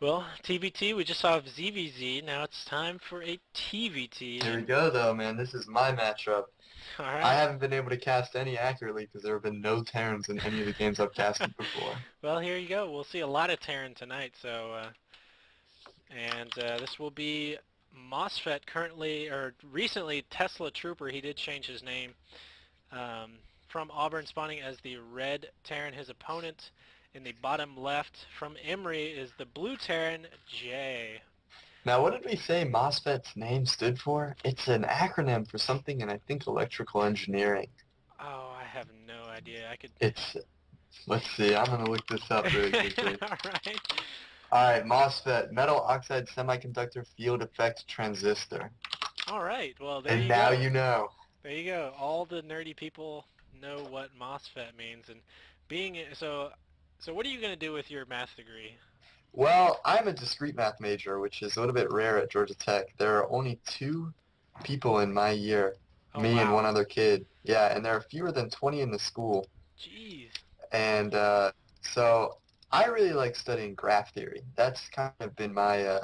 Well, TVT, we just saw ZVZ. Now it's time for a TVT. Here we And go, though, man. This is my matchup. all I right. haven't been able to cast any accurately because there have been no Terrans in any of the games I've casted before. Well, here you go. We'll see a lot of Terran tonight. And this will be MOSFET currently or recently Tesla Trooper. He did change his name from Auburn, spawning as the red Terran. His opponent in the bottom left from Emory is the blue Terran Jay. Now, what did we say MOSFET's name stood for? It's an acronym for something in, I think, electrical engineering. Oh, I have no idea. I could. It's, let's see, I'm going to look this up really quickly. All right. All right, MOSFET, metal oxide semiconductor field effect transistor. All right. Well, there And you now go. you know. There you go. All the nerdy people know what MOSFET means, and being so what are you going to do with your math degree? Well, I'm a discrete math major, which is a little bit rare at Georgia Tech. There are only two people in my year, Oh me and one wow. other kid. Yeah, and there are fewer than 20 in the school. Jeez. And so I really like studying graph theory. That's kind of been my,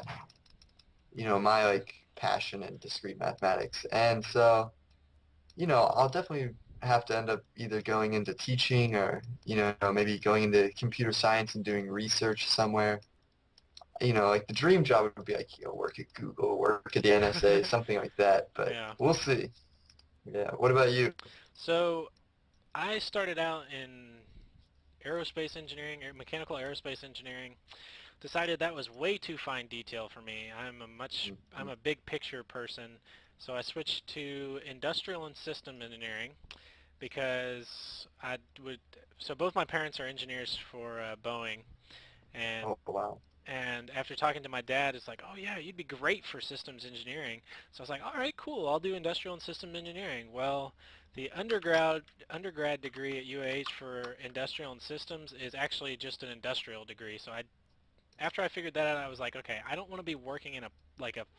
my like passion in discrete mathematics. And so, I'll definitely have to end up either going into teaching or, maybe going into computer science and doing research somewhere. Like the dream job would be like, work at Google, work at the NSA, something like that. But Yeah. we'll see. Yeah. What about you? So I started out in aerospace engineering, mechanical aerospace engineering. Decided that was way too fine detail for me. I'm a big picture person, so I switched to industrial and system engineering because I would. So both my parents are engineers for Boeing, and Oh, wow. and after talking to my dad, it's like, oh yeah, you'd be great for systems engineering. So I was like, all right, cool, I'll do industrial and system engineering. Well, the undergrad degree at UAH for industrial and systems is actually just an industrial degree. So after I figured that out, I was like, okay, I don't want to be working in a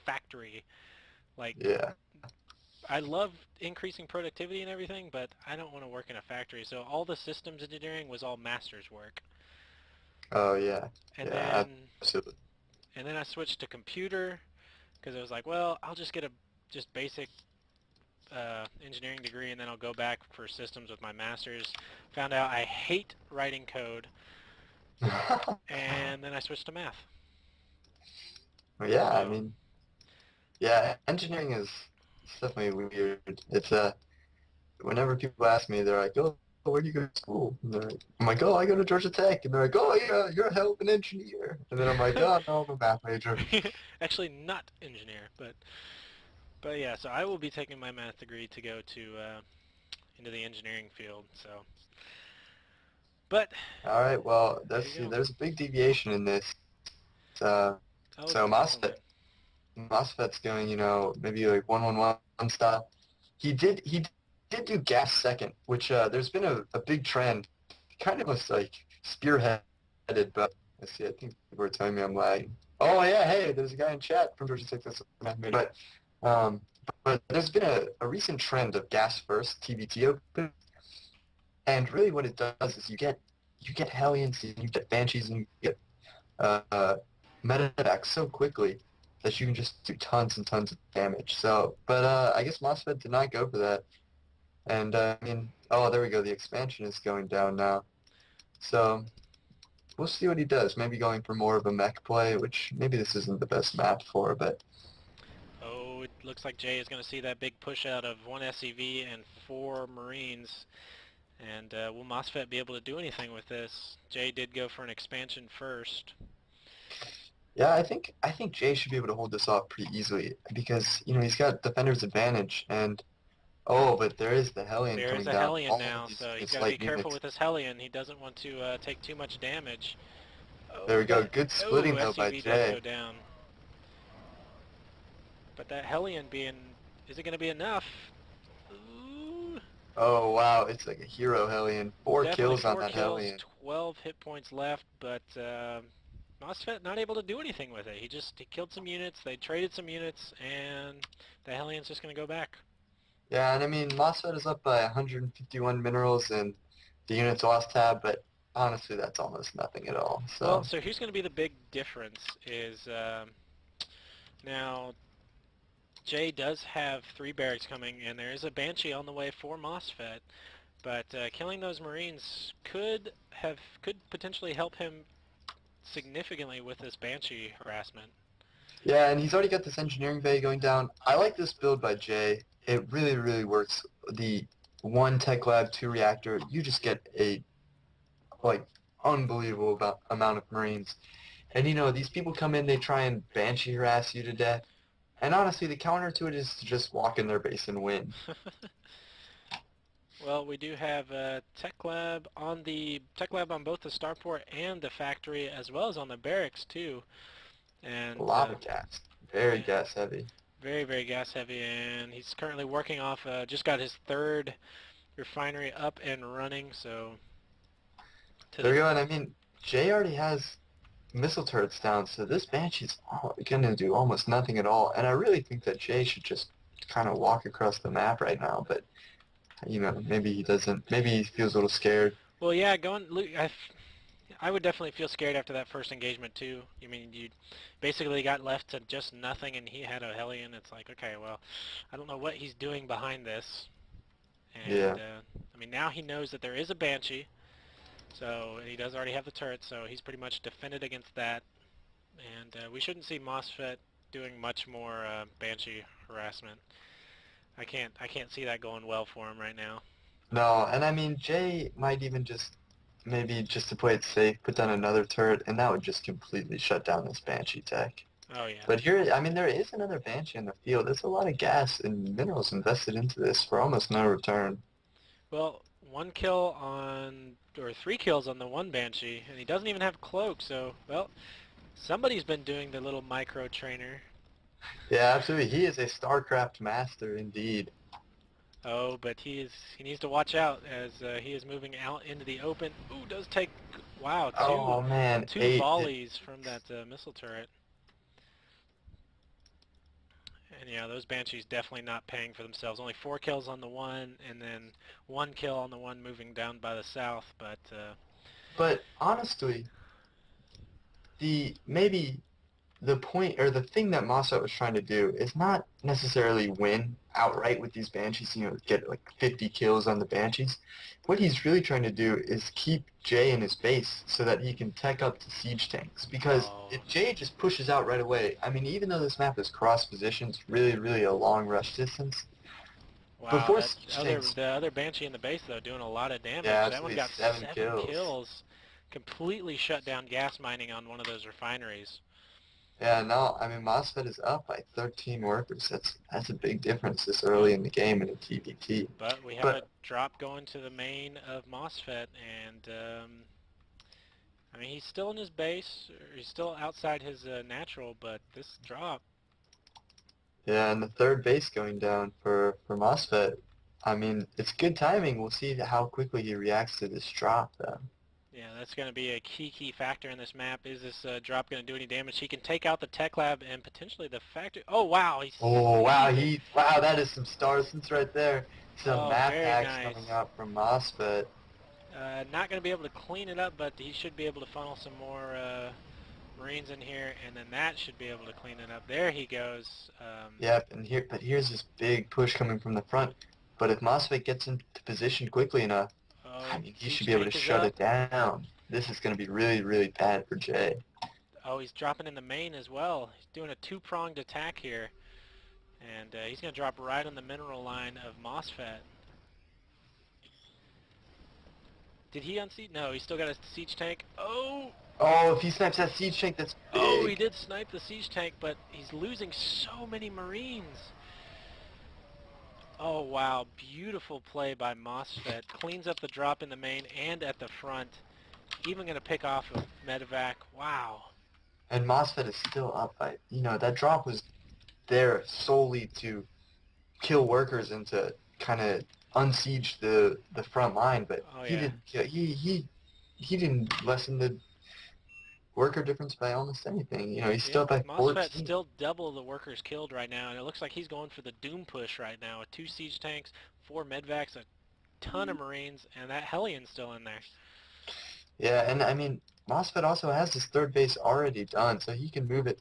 factory. Like Yeah. I love increasing productivity and everything, but I don't want to work in a factory. So all the systems engineering was all master's work. Oh, yeah. And Yeah, then absolutely. and then I switched to computer because I was like, well, I'll just get a just basic engineering degree and then I'll go back for systems with my master's. Found out I hate writing code, and then I switched to math. Yeah, I So mean, yeah, engineering is it's definitely weird. It's whenever people ask me, they're like, "Oh, where do you go to school?" And I'm like, "Oh, I go to Georgia Tech." And they're like, "Oh, yeah, you're a hell of an engineer." And then I'm like, "Oh, no, I'm a math major." actually not engineer, but yeah. So I will be taking my math degree to go to into the engineering field. So, but All right, well, there you let's see. go. There's a big deviation in this. Uh, Oh, so definitely. MOSFET's going, maybe like 1-1-1 style. He did do gas second, which there's been a big trend, kind of was like spearheaded, but let's see, I think people are telling me I'm lagging. Oh yeah, hey, there's a guy in chat from Georgia Tech that's um, but there's been a recent trend of gas first TVT open, and really what it does is you get Hellions, and you get Banshees, and you get medevacs so quickly that you can just do tons and tons of damage. So, but I guess MOSFET did not go for that. And I mean, oh, there we go. The expansion is going down now. So we'll see what he does. Maybe going for more of a mech play, which maybe this isn't the best map for, but Oh, it looks like Jay is going to see that big push out of one SCV and four Marines. And will MOSFET be able to do anything with this? Jay did go for an expansion first. yeah, I think Jay should be able to hold this off pretty easily because he's got defender's advantage and oh, but there is the Hellion There is coming a down. Hellion All of now, so he's these got to be light careful units. with his Hellion. He doesn't want to take too much damage. There Oh, we go. Good splitting though by SCV does Jay. go down. But that Hellion being, is it going to be enough? Ooh, Oh wow, it's like a hero Hellion. Four definitely kills on 4 that kills, Hellion. 12 hit points left, but MOSFET not able to do anything with it. He killed some units, they traded some units, and the Hellion's just going to go back. Yeah, and I mean MOSFET is up by 151 minerals and the units lost tab, but honestly, that's almost nothing at all. Well, So so here's going to be the big difference is now Jay does have 3 barracks coming, and there is a Banshee on the way for MOSFET, but killing those Marines could potentially help him significantly with this Banshee harassment. yeah, and he's already got this engineering bay going down. I like this build by Jay. It really, really works. The one tech lab, two reactor, you just get a like unbelievable amount of Marines. And these people come in, they try and banshee harass you to death. And honestly, the counter to it is to just walk in their base and win. Well, we do have a tech lab on both the starport and the factory, as well as on the barracks too. A And lot of gas, very yeah, gas heavy. very, very gas heavy. And he's currently working off, just got his 3rd refinery up and running. So to There the we go. And I mean, Jay already has missile turrets down, so this Banshee's going to do almost nothing at all. And I really think that Jay should just kind of walk across the map right now. But, maybe he doesn't. Maybe he feels a little scared. well, yeah, I would definitely feel scared after that first engagement too. I mean, you basically got left to just nothing, and he had a Hellion. It's like, okay, well, I don't know what he's doing behind this. And Yeah. I mean, now he knows that there is a Banshee, so he does already have the turret, so he's pretty much defended against that. And we shouldn't see MOSFET doing much more Banshee harassment. I can't see that going well for him right now. No, and I mean, Jay might even maybe just to play it safe, put down another turret, and that would just completely shut down this Banshee tech. Oh yeah. But here, I mean, there is another Banshee in the field. There's a lot of gas and minerals invested into this for almost no return. Well, 1 kill or 3 kills on the one Banshee, and he doesn't even have cloak, so, well, somebody's been doing the little micro trainer. Yeah, absolutely. He is a StarCraft master indeed. Oh, but he needs to watch out as he is moving out into the open. Ooh, does take, wow, two Oh man, two eight. volleys from that missile turret. And yeah, those Banshees definitely not paying for themselves. Only 4 kills on the one, and then 1 kill on the one moving down by the south. But But honestly, maybe the point or the thing that Mossad was trying to do is not necessarily win outright with these Banshees, get like 50 kills on the Banshees. What he's really trying to do is keep Jay in his base so that he can tech up the siege tanks. Because oh, if Jay just pushes out right away, I mean, even though this map is cross positions, really, really a long rush distance, wow, before siege tanks, the other Banshee in the base though doing a lot of yeah, damage. That one absolutely got seven kills. kills, completely shut down gas mining on one of those refineries. Yeah, no, I mean, MOSFET is up by 13 workers. That's a big difference this Yep. early in the game in a TVT. But we have a But drop going to the main of MOSFET, and I mean he's still in his base. Or he's still outside his natural, but this drop. yeah, and the third base going down for MOSFET. I mean, it's good timing. We'll see how quickly he reacts to this drop, though. Yeah, that's going to be a key factor in this map. Is this drop going to do any damage? He can take out the tech lab and potentially the factory. Oh wow, Oh wow, he wow, that is some Starsons right there. Some oh, map very hacks nice. coming up from MOSFET. Not going to be able to clean it up, but he should be able to funnel some more Marines in here, and then that should be able to clean it up. There he goes. Yep, but here's this big push coming from the front. But if MOSFET gets into position quickly enough, I Oh, mean, he should siege be able to tank is shut up. it down. This is going to be really, really bad for Jay. Oh, he's dropping in the main as well. He's doing a two-pronged attack here, and he's going to drop right on the mineral line of MOSFET. Did he unseat? No, he's still got a siege tank. Oh, Oh, if he snipes that siege tank, that's oh, he big. did snipe the siege tank, but he's losing so many Marines. Oh, wow. Beautiful play by MOSFET. Cleans up the drop in the main and at the front. Even going to pick off a medevac. Wow. And MOSFET is still up by, that drop was there solely to kill workers and to kind of unsiege the front line, but Oh, he yeah. didn't he didn't lessen the worker difference by almost anything. He's still Yep, up by MOSFET's 14. still double the workers killed right now, and it looks like he's going for the Doom push right now with 2 siege tanks, 4 medvacs, a ton of Marines, and that Hellion's still in there. Yeah, and I mean, MOSFET also has his third base already done, so he can move it.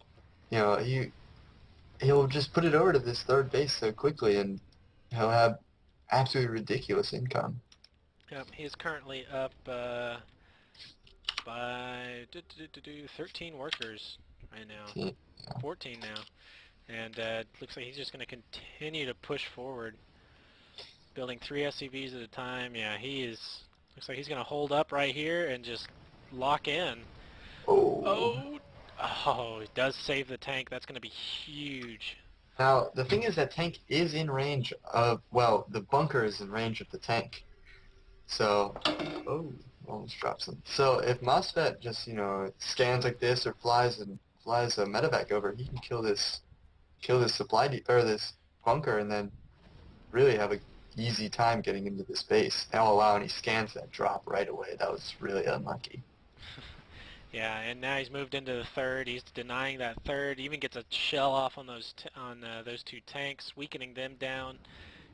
He'll just put it over to this third base so quickly, and he'll have absolutely ridiculous income. He's currently up by 13 workers right now, Yeah. 14 now, and looks like he's just going to continue to push forward, building 3 SCVs at a time. Yeah, he is. Looks like he's going to hold up right here and just lock in. Oh. Oh, oh, it does save the tank. That's going to be huge. Now, the thing is that tank is in range of, well, the bunker is in range of the tank. So, oh, almost dropped some. So if MOSFET just, scans like this or flies a medevac over, he can kill this or this bunker and then really have a easy time getting into the space. Oh wow, and he scans that drop right away. That was really unlucky. Yeah, and now he's moved into the third. He's denying that third. Even gets a shell off on those 2 tanks, weakening them down.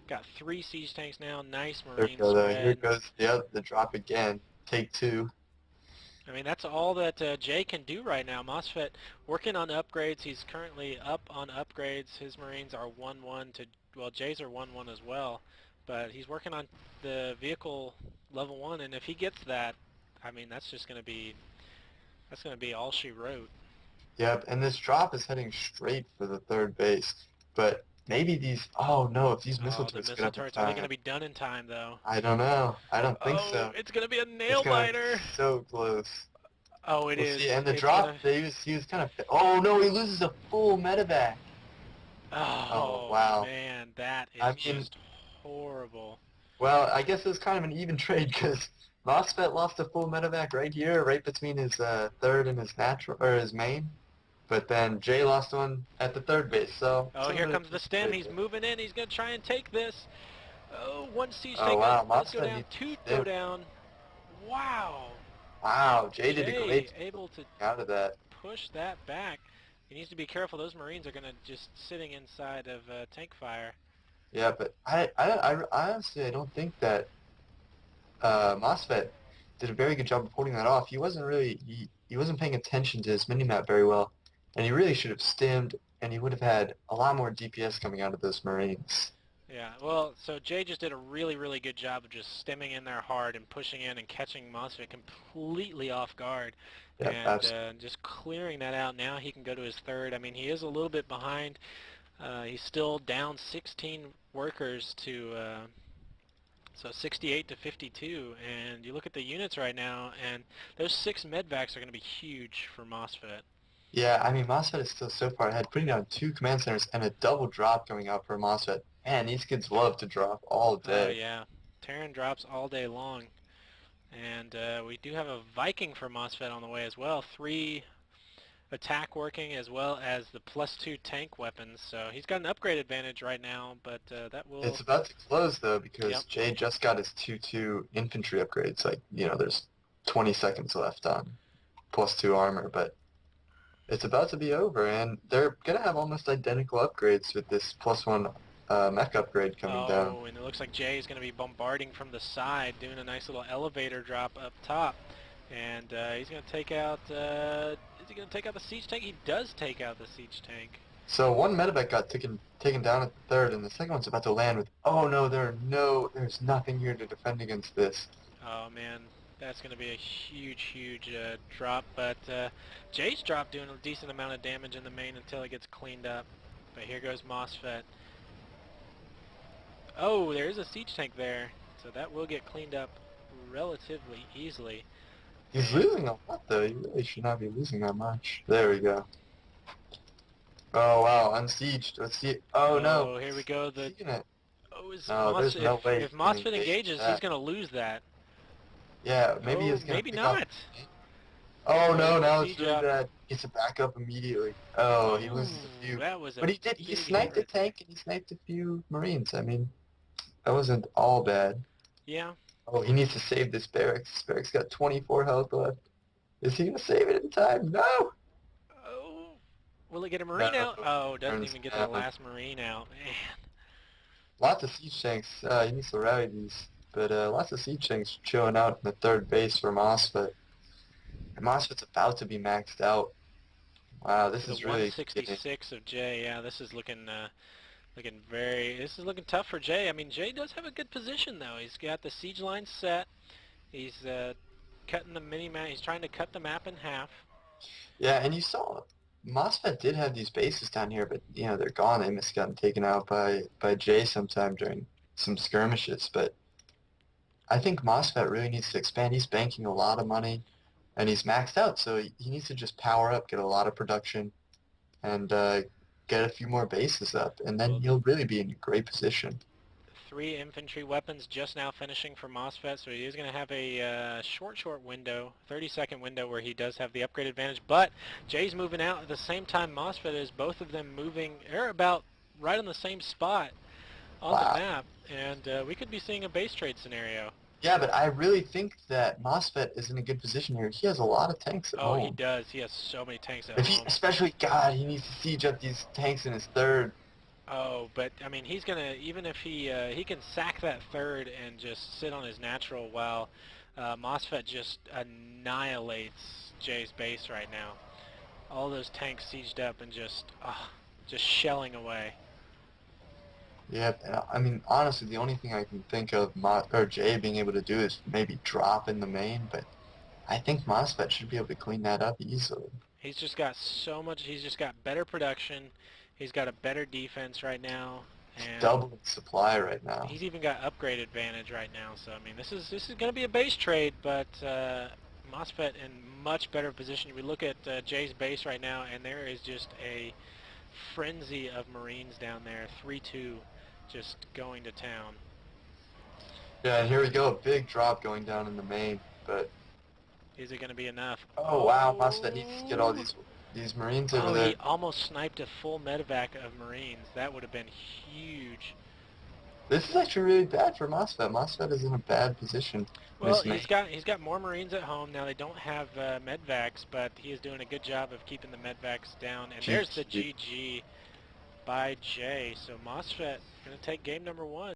Got 3 siege tanks now. Nice There we marine go though. Here spread. goes the drop again. Take two. I mean, that's all that Jay can do right now. MOSFET working on upgrades. He's currently up on upgrades. His marines are 1-1 to, well, Jay's are 1-1 as well. But he's working on the vehicle level 1, and if he gets that, I mean, that's going to be all she wrote. Yep, and this drop is heading straight for the third base. But maybe oh no, if these missile Oh, the turrets get missile up in turrets, are they going time, to be done in time, though? I don't know. I don't think Oh, so. it's going to be a It's nail gonna be biter. so close. Oh, it We'll is. see. And the It's going to... drop, he was kind of. Oh no, he loses a full medevac. Oh Oh, wow. man, that I is mean, just horrible. well, I guess it was kind of an even trade because MOSFET lost a full medevac right here, right between his third and his natural or his main. But then Jay lost one at the third base, so Oh, it's a here little bit of comes the a stem. trade He's there. moving in. He's going to try and take this. Oh, 1 siege Oh tank wow, does go MOSFET down. needs 2 to go stem. down. Wow. Wow, Jay did a great Jay job able to out of that. push that back. He needs to be careful. Those Marines are going to just sitting inside of tank fire. Yeah, but I honestly I don't think that MOSFET did a very good job of holding that off. He wasn't paying attention to his minimap very well, and he really should have stemmed, and he would have had a lot more DPS coming out of those Marines. Yeah, well, so Jay just did a really, really good job of just stemming in there hard and pushing in and catching MOSFET completely off guard Yeah, and absolutely. just clearing that out. Now he can go to his third. I mean, he is a little bit behind. He's still down 16 workers to, so 68 to 52. And you look at the units right now, and those 6 medvacs are going to be huge for MOSFET. Yeah, I mean MOSFET is still so far ahead, putting down two command centers and a double drop going out for MOSFET. Man, these kids love to drop all Oh, day. yeah. Terran drops all day long. And we do have a Viking for MOSFET on the way as well. 3 attack working as well as the +2 tank weapons. So he's got an upgrade advantage right now, but that It's will... about to close though Yep. because Jay just got his 2-2 infantry upgrades. Like, there's 20 seconds left on +2 armor, but it's about to be over, and they're gonna have almost identical upgrades with this +1 mech upgrade coming down. Oh, and it looks like Jay is going to be bombarding from the side, doing a nice little elevator drop up top. And he's going to take out... is he going to take out the siege tank? He does take out the siege tank. So one medevac got taken down at the third, and the second one's about to land with, oh no, there's nothing here to defend against this. Oh man, that's going to be a huge, huge drop. But Jay's drop doing a decent amount of damage in the main until it gets cleaned up. But here goes MOSFET. Oh, there's a siege tank there. So that will get cleaned up relatively easily. He's losing a lot though. He really should not be losing that much. There we go. Oh wow, unsieged. Let's see. Oh no, Oh, here we go. seeing it. Oh, is No, there's no way if he can MOSFET engage engages, he's that. going to lose that. Yeah, maybe Oh, he's gonna maybe pick off. not. Oh Oh, no, there's the now it's siege really up. bad. Gets a backup immediately. Oh, he Oh, loses a few. that was a But he big sniped a hit. tank and he sniped a few Marines. I mean, that wasn't all bad. Yeah. Oh, he needs to save this barracks. This barracks got 24 health left. Is he gonna save it in time? No! Oh, will it get a No, Marine out? Oh, doesn't turns even get that down. last Marine out. Man. Lots of siege tanks. He needs to rally these. But lots of siege tanks chilling out in the third base for MOSFET. And MOSFET's about to be maxed out. Wow, this To the is really getting. 166 of Jay. Yeah, this is looking very. This is looking tough for Jay. I mean, Jay does have a good position though. He's got the siege line set. He's cutting the mini map. He's trying to cut the map in half. Yeah, and you saw MOSFET did have these bases down here, but they're gone. They must have gotten taken out by Jay sometime during some skirmishes. But I think MOSFET really needs to expand. He's banking a lot of money, and he's maxed out, so he needs to just power up, get a lot of production, and get a few more bases up, and then Well, he'll really be in a great position. 3 infantry weapons just now finishing for MOSFET, so he is going to have a short window, 30-second window where he does have the upgrade advantage. But Jay's moving out at the same time MOSFET is. Both of them moving. They're about right on the same spot on the Wow. map, and we could be seeing a base trade scenario. Yeah, but I really think that MOSFET is in a good position here. He has a lot of tanks at Oh, he home. does. He has so many tanks at If he, home. especially, God, he needs to siege up these tanks in his third. Oh, but I mean, he's gonna, even if he can sack that third and just sit on his natural while MOSFET just annihilates Jay's base right now. All those tanks sieged up and just shelling away. Yeah, I mean, honestly, the only thing I can think of or Jay being able to do is maybe drop in the main, but I think MOSFET should be able to clean that up easily. He's just got so much. He's just got better production. He's got a better defense right now, It's and doubling supply right now. he's even got upgrade advantage right now. So I mean, this is going to be a base trade, but MOSFET in much better position. We look at Jay's base right now, and there is just a frenzy of Marines down there. 3-2, just going to town. Yeah, and here we go, a big drop going down in the main, but Is it going to be enough? oh wow, MOSFET needs to get all Oh! these Marines over Oh, there. he almost sniped a full medevac of Marines. That would have been huge. This is actually really bad for MOSFET. MOSFET is in a bad position in Well, this main. he's got more Marines at home now. They don't have medvacs, but he is doing a good job of keeping the medvacs down. And there's the GG. GG by Jay. So MOSFET going to take game number 1.